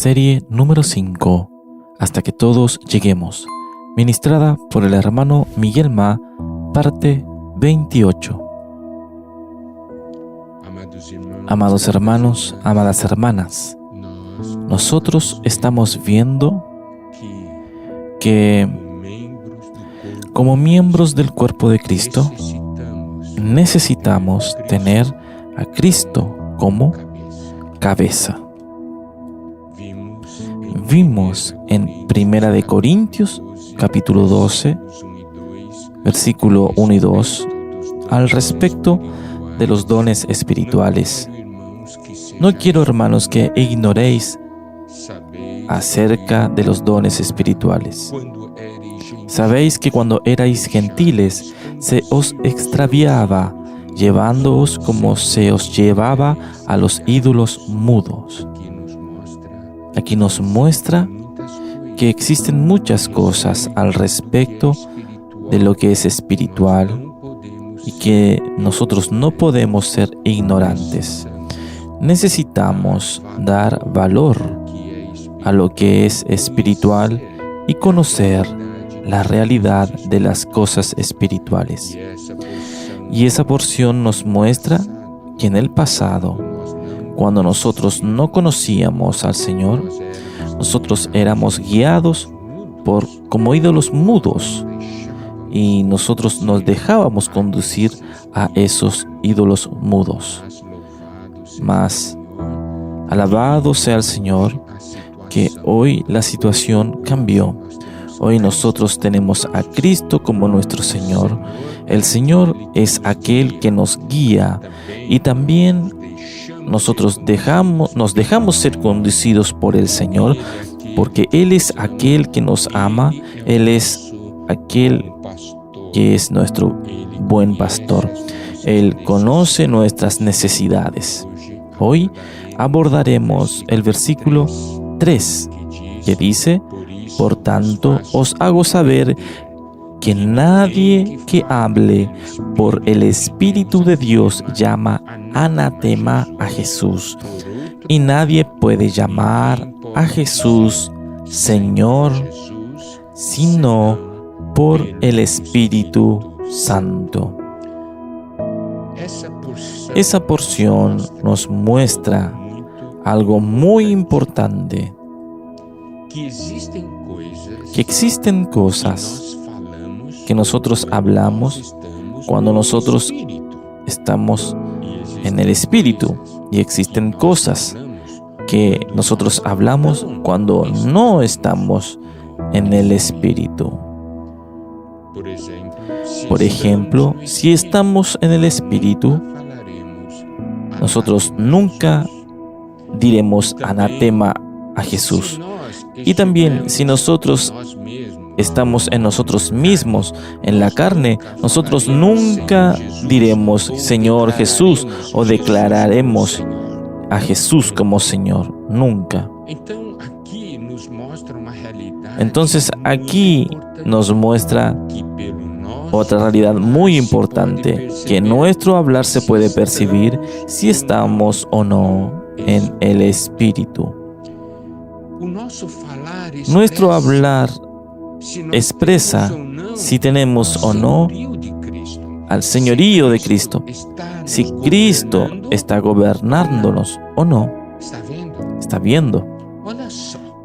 Serie número 5, Hasta que todos lleguemos, ministrada por el hermano Miguel Ma, parte 28. Amados hermanos, amadas hermanas, nosotros estamos viendo que como miembros del cuerpo de Cristo necesitamos tener a Cristo como cabeza. Vimos en 1 de Corintios, capítulo 12, versículo 1 y 2, al respecto de los dones espirituales. No quiero, hermanos, que ignoréis acerca de los dones espirituales. Sabéis que cuando erais gentiles, se os extraviaba, llevándoos como se os llevaba a los ídolos mudos. Aquí nos muestra que existen muchas cosas al respecto de lo que es espiritual y que nosotros no podemos ser ignorantes. Necesitamos dar valor a lo que es espiritual y conocer la realidad de las cosas espirituales. Y esa porción nos muestra que en el pasado, cuando nosotros no conocíamos al Señor, nosotros éramos guiados como ídolos mudos y nosotros nos dejábamos conducir a esos ídolos mudos. Mas, alabado sea el Señor, que hoy la situación cambió. Hoy nosotros tenemos a Cristo como nuestro Señor. El Señor es aquel que nos guía y también nosotros nos dejamos ser conducidos por el Señor, porque Él es aquel que nos ama, Él es aquel que es nuestro buen pastor. Él conoce nuestras necesidades. Hoy abordaremos el versículo 3, que dice: Por tanto, os hago saber que nadie que hable por el Espíritu de Dios llama anatema a Jesús, y nadie puede llamar a Jesús Señor sino por el Espíritu Santo. Esa porción nos muestra algo muy importante, que existen cosas que nosotros hablamos cuando nosotros estamos en el Espíritu, y existen cosas que nosotros hablamos cuando no estamos en el Espíritu. Por ejemplo, si estamos en el Espíritu, nosotros nunca diremos anatema a Jesús. Y también si nosotros estamos en nosotros mismos, en la carne, nosotros nunca diremos Señor Jesús o declararemos a Jesús como Señor. Nunca. Entonces aquí nos muestra otra realidad muy importante, que nuestro hablar se puede percibir si estamos o no en el Espíritu. Nuestro hablar expresa si tenemos o no al señorío de Cristo, si Cristo está gobernándonos o no. ¿Está viendo?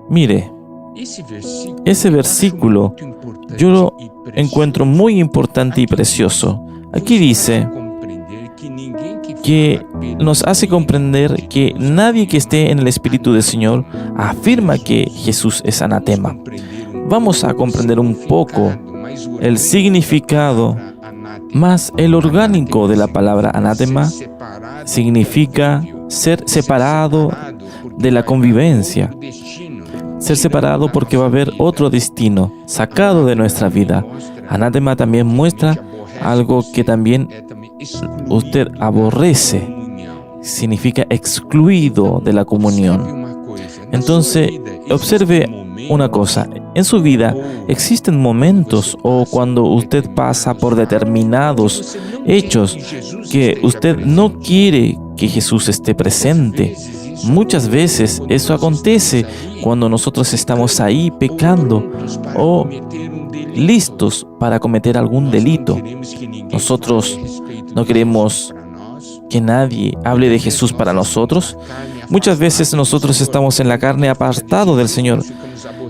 Mire, ese versículo yo lo encuentro muy importante y precioso. Aquí dice que nos hace comprender que nadie que esté en el Espíritu del Señor afirma que Jesús es anatema. Vamos a comprender un poco el significado, más el orgánico de la palabra anatema significa ser separado de la convivencia. Ser separado porque va a haber otro destino, sacado de nuestra vida. Anatema también muestra algo que también usted aborrece. Significa excluido de la comunión. Entonces, observe una cosa. En su vida existen momentos o cuando usted pasa por determinados hechos que usted no quiere que Jesús esté presente. Muchas veces eso acontece cuando nosotros estamos ahí pecando o listos para cometer algún delito. Nosotros no queremos que nadie hable de Jesús para nosotros. Muchas veces nosotros estamos en la carne apartados del Señor.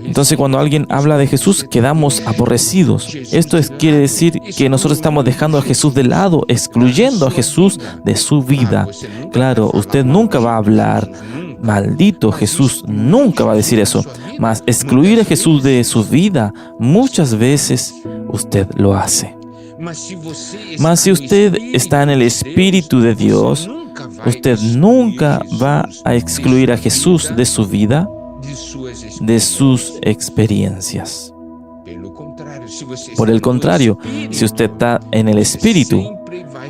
Entonces, cuando alguien habla de Jesús, quedamos aborrecidos. Esto quiere decir que nosotros estamos dejando a Jesús de lado, excluyendo a Jesús de su vida. Claro, usted nunca va a hablar, maldito Jesús, nunca va a decir eso. Mas excluir a Jesús de su vida, muchas veces usted lo hace. Mas si usted está en el Espíritu de Dios, usted nunca va a excluir a Jesús de su vida, de sus experiencias. Por el contrario, si usted está en el Espíritu,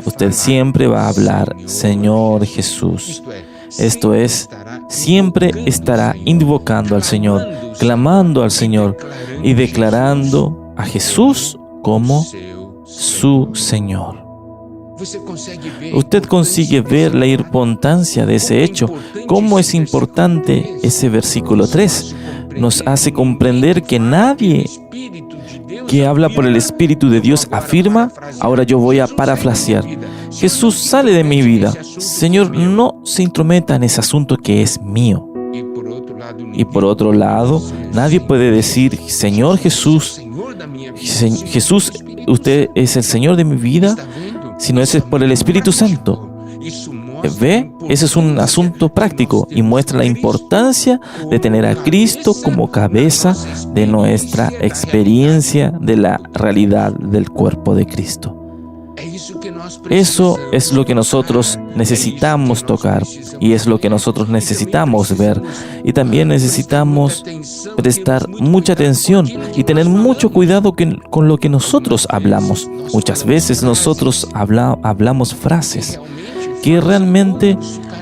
usted siempre va a hablar, Señor Jesús. Esto es, siempre estará invocando al Señor, clamando al Señor y declarando a Jesús como su Señor. Usted consigue ver la importancia de ese hecho. ¿Cómo es importante ese versículo 3? Nos hace comprender que nadie que habla por el Espíritu de Dios afirma, ahora yo voy a parafrasear, Jesús sale de mi vida. Señor, no se intrometa en ese asunto que es mío. Y por otro lado, nadie puede decir, Señor Jesús, Jesús, usted es el Señor de mi vida, si no es por el Espíritu Santo. ¿Ve? Ese es un asunto práctico y muestra la importancia de tener a Cristo como cabeza de nuestra experiencia de la realidad del cuerpo de Cristo. Eso es lo que nosotros necesitamos tocar y es lo que nosotros necesitamos ver. Y también necesitamos prestar mucha atención y tener mucho cuidado con lo que nosotros hablamos. Muchas veces nosotros hablamos frases que realmente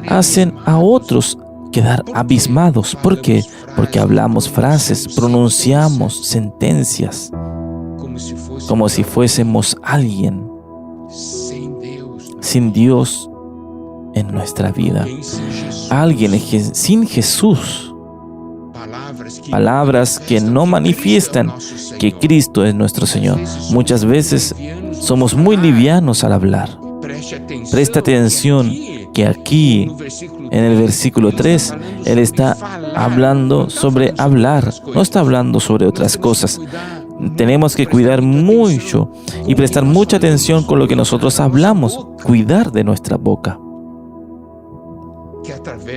hacen a otros quedar abismados. ¿Por qué? Porque hablamos frases, pronunciamos sentencias como si fuésemos alguien sin Dios en nuestra vida. Alguien sin Jesús. Palabras que no manifiestan que Cristo es nuestro Señor. Muchas veces somos muy livianos al hablar. Presta atención que aquí, en el versículo 3, Él está hablando sobre hablar, no está hablando sobre otras cosas. Tenemos que cuidar mucho y prestar mucha atención con lo que nosotros hablamos, cuidar de nuestra boca.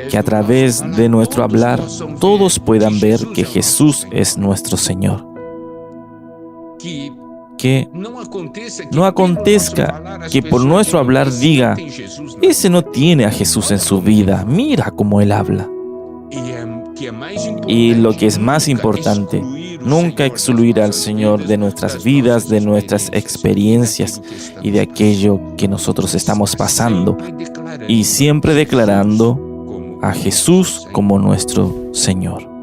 Que a través de nuestro hablar todos puedan ver que Jesús es nuestro Señor. Que no acontezca que por nuestro hablar diga, ese no tiene a Jesús en su vida, mira cómo él habla. Y lo que es más importante, nunca excluir al Señor de nuestras vidas, de nuestras experiencias y de aquello que nosotros estamos pasando. Y siempre declarando a Jesús como nuestro Señor.